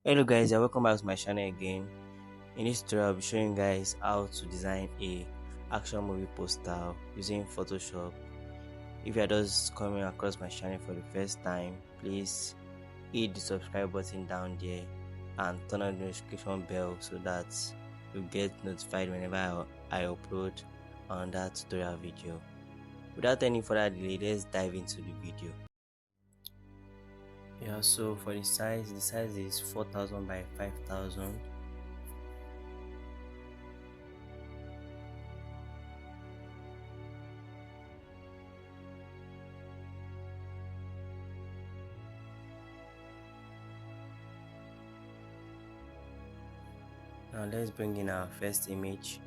Hello guys, and welcome back to my channel again. In this tutorial, I'll be showing you guys how to design a action movie poster using Photoshop. If you are just coming across my channel for the first time, please hit the subscribe button down there and turn on the notification bell so that you get notified whenever I upload on that tutorial video. Without any further delay, let's dive into the video. Yeah, so for the size is 4000 by 5000. Now let's bring in our first image.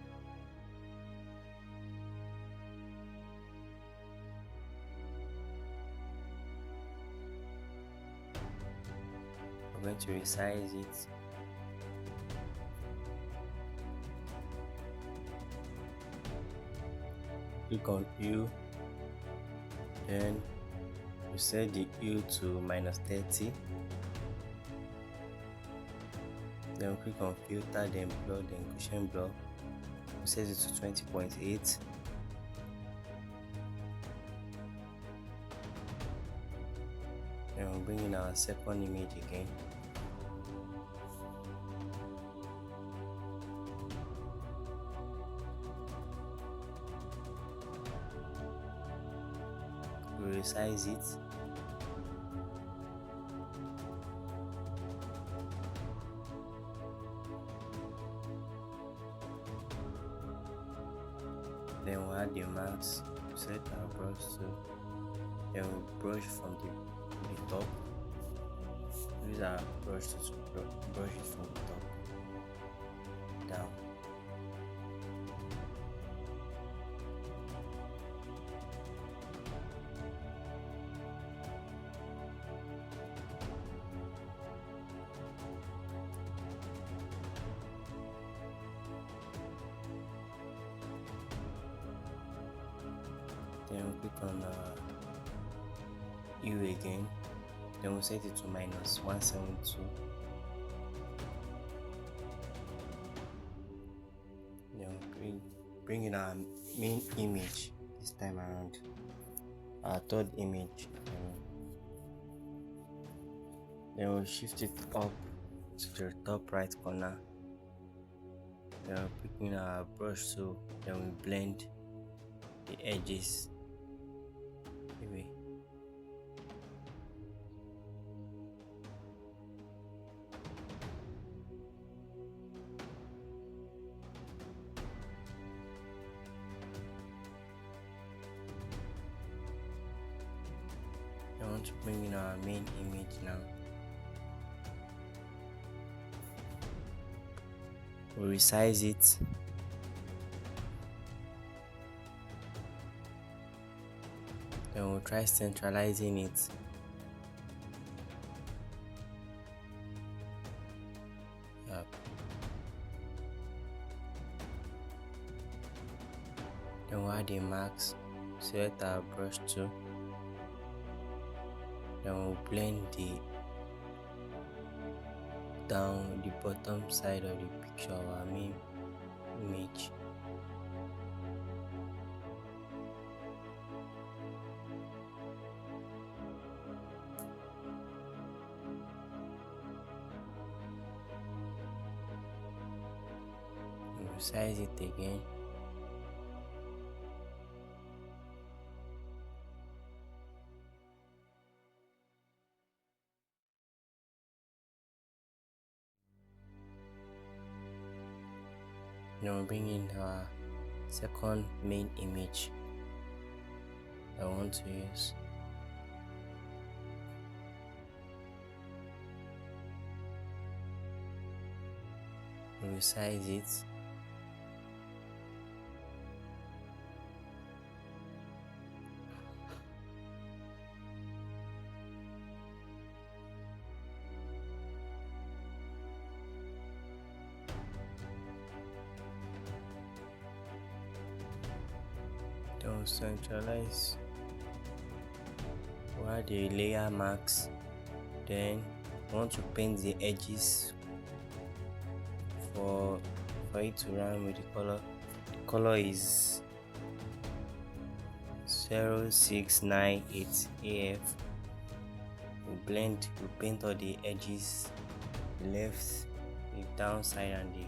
We're going to resize it. Click on hue, then we set the hue to -30. Then we click on filter, then blur, then cushion blur. We set it to 20.8. Then we'll bring in our second image again. We resize it. Then we'll add the mask, set our brush to, then we'll brush from the top. Use our brush to brush it from the top down. Then we'll click on hue again. Then we'll set it to -172. Then we'll bring in our main image this time around, our third image. Then we'll shift it up to the top right corner. Then we'll pick in our brush tool. Then we blend the edges away. I want to bring in our main image now. We'll resize it. Then we'll try centralizing it. Yep. Then we'll add a mask, select our brush tool. Then we'll blend down the bottom side of the picture of our main image. Resize it again. Now bring in our second main image I want to use. Resize it. Don't centralize. We'll add the layer mask, then We want to paint the edges for it to run with the color. The color is 0698 AF. We paint all the edges, the left, the down side and the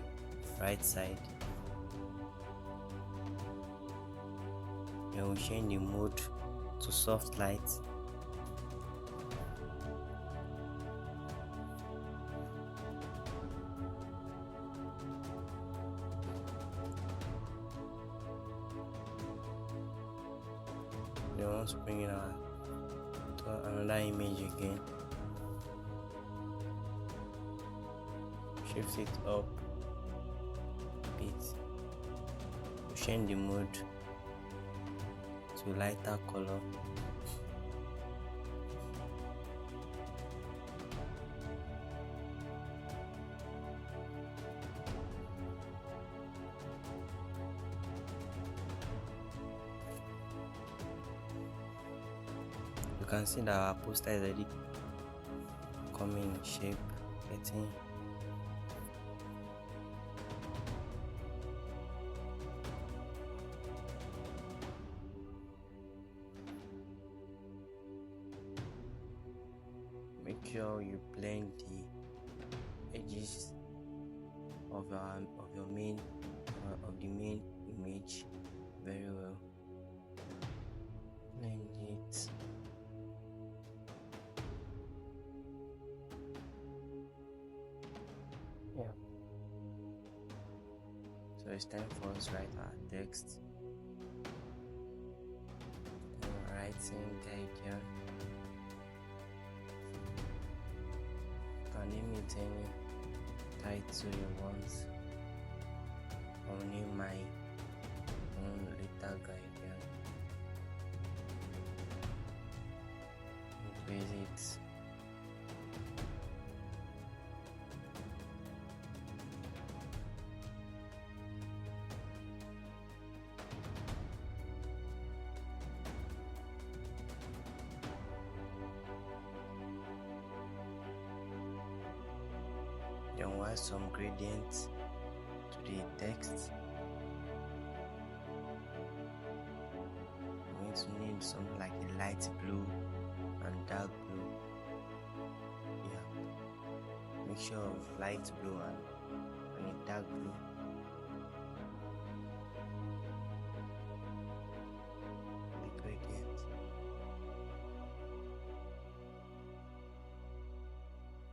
right side. Then we change the mode to soft light. Then we want to bring in another image again. Shift it up a bit. We change the mode to lighter color. You can see that our poster is already coming in shape, getting make sure you blend the edges of the main image very well. Blend it. Yeah. So it's time for us to write our text. Writing guide. Can name it any title you want. I'll name my own little guardian. Increase it. Then we'll add some gradients to the text. We're going to need something like a light blue and dark blue. Yeah. Mixture of light blue and a dark blue. The gradient.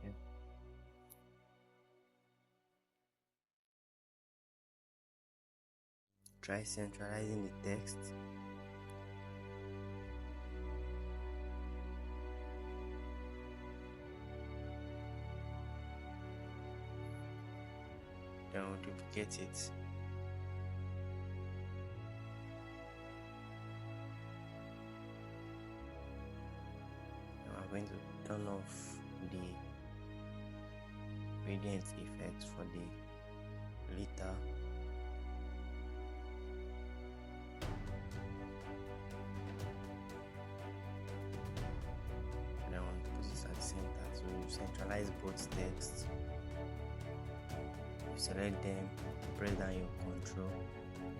Yeah. Try centralizing the text. Then we'll duplicate it. Now I'm going to turn off the gradient effect for the letter. Then we'll put this at the center to centralize both texts. You select them, press down your control,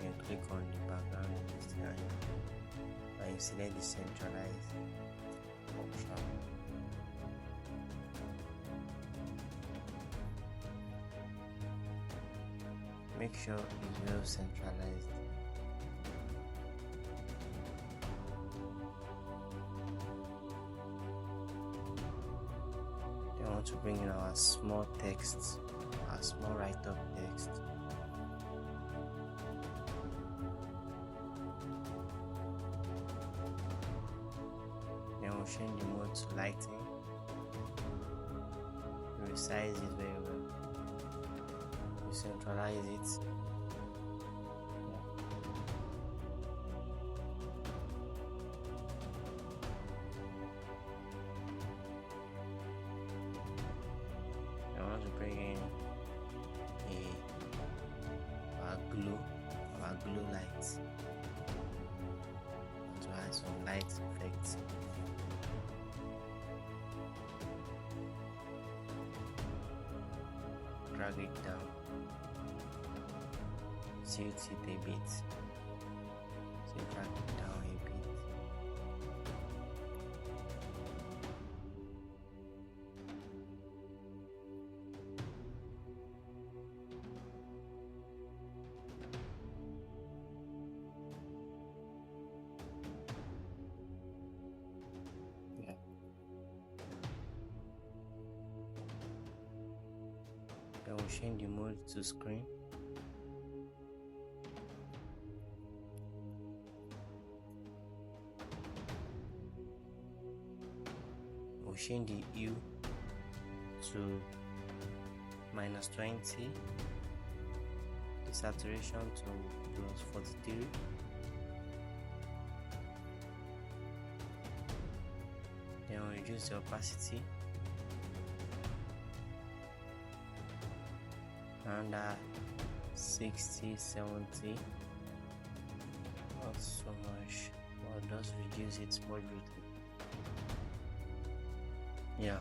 and click on the background design, and you select the centralize option. Make sure it's well centralized. Then I want to bring in our small text, our small write-up text. Then we'll change the mode to lighting. Resize it very well. We centralize it. I want to bring in our glue lights, to add some light effects. drag it down, tilt it a bit, so drag it down a bit. Yeah. Then we'll change the mode to screen. We'll change the hue to -20, the saturation to +43, then we'll reduce the opacity under 60-70, not so much, but just reduce it moderately. Yeah.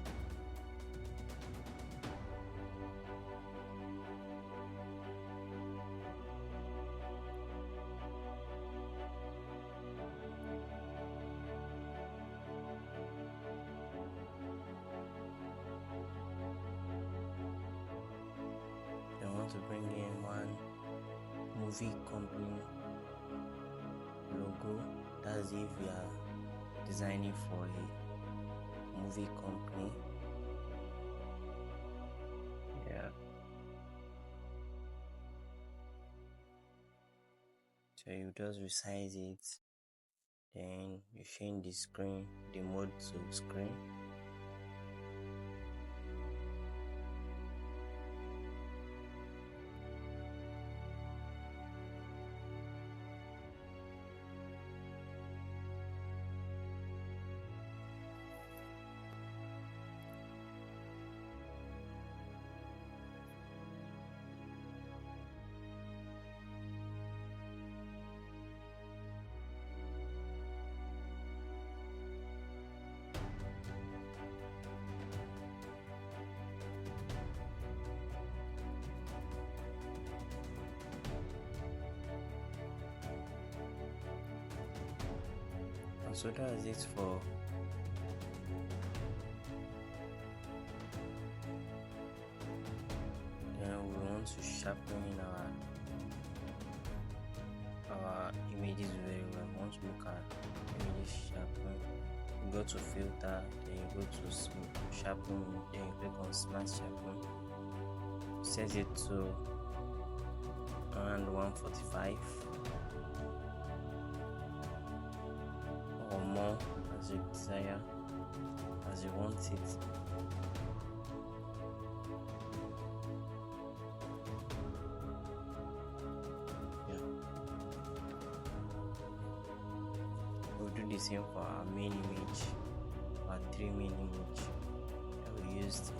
I want to bring in one movie company logo. That's if we are designing for a movie company. Yeah. So you just resize it, then you change the mode to screen. So that's it for we want to sharpen our images very well. We want to make our images sharpen. You go to filter, then you go to sharpen, then you click on smart sharpen. Set it to around 145 or more as you desire, as you want it. We'll do the same for our main image, our 3 main image that we used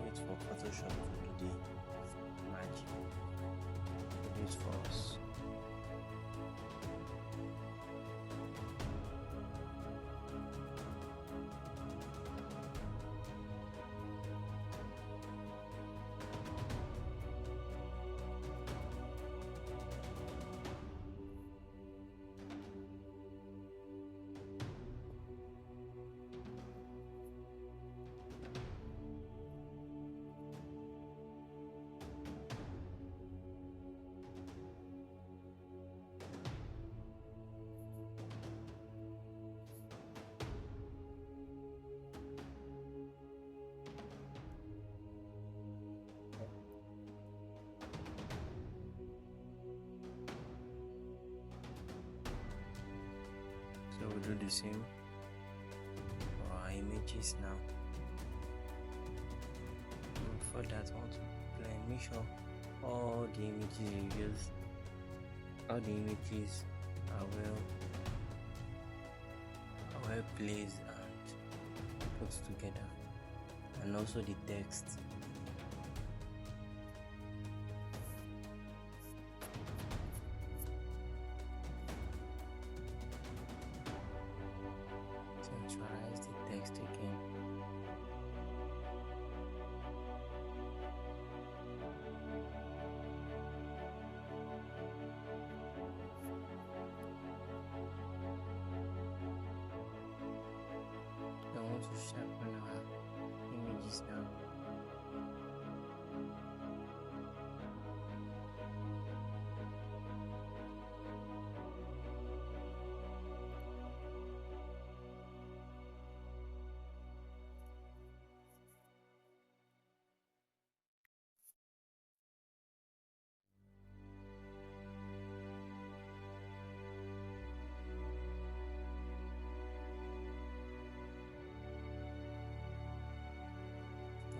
wait for Photoshop to do the magic. Do it for us. So we'll do the same for our images now. And for that, I want to make sure all the images you use, all the images are well placed and put together, and also the text.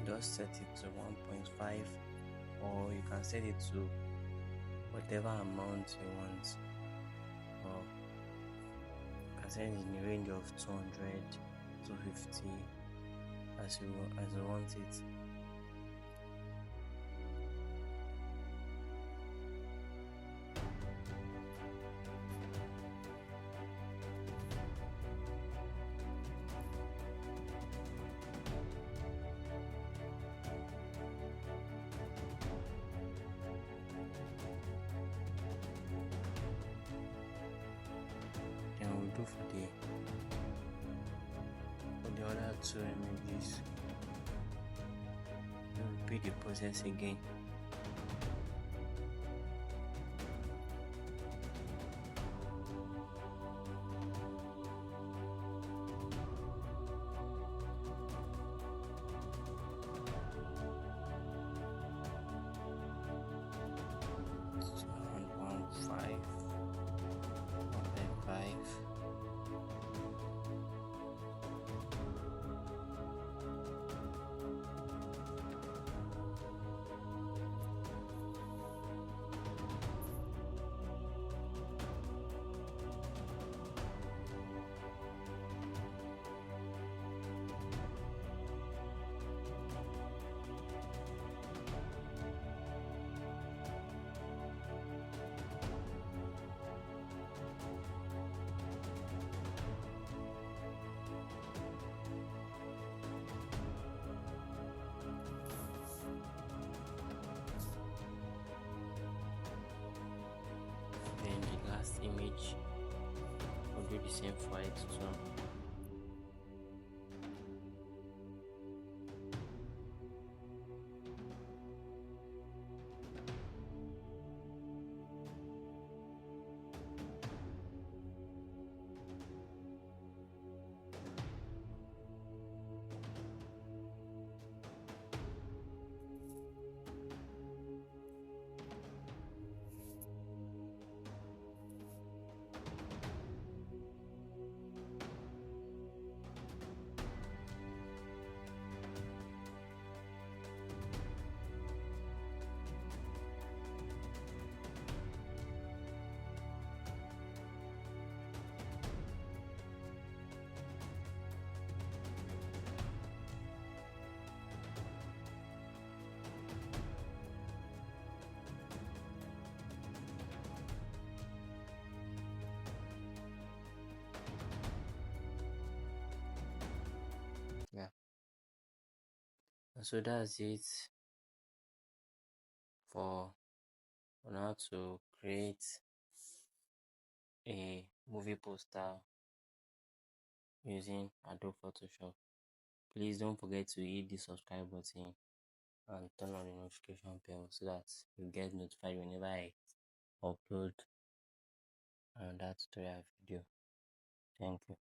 just set it to 1.5, or you can set it to whatever amount you want, or you can set it in the range of 200, 250, as you want it. Then we'll do for the other two images. We'll repeat the process again. So around 1.5, 1.5. Then the last image, we'll do the same for it too. Yeah. And so that's it for on how to create a movie poster using Adobe Photoshop. Please don't forget to hit the subscribe button and turn on the notification bell so that you get notified whenever I upload another tutorial video. Thank you.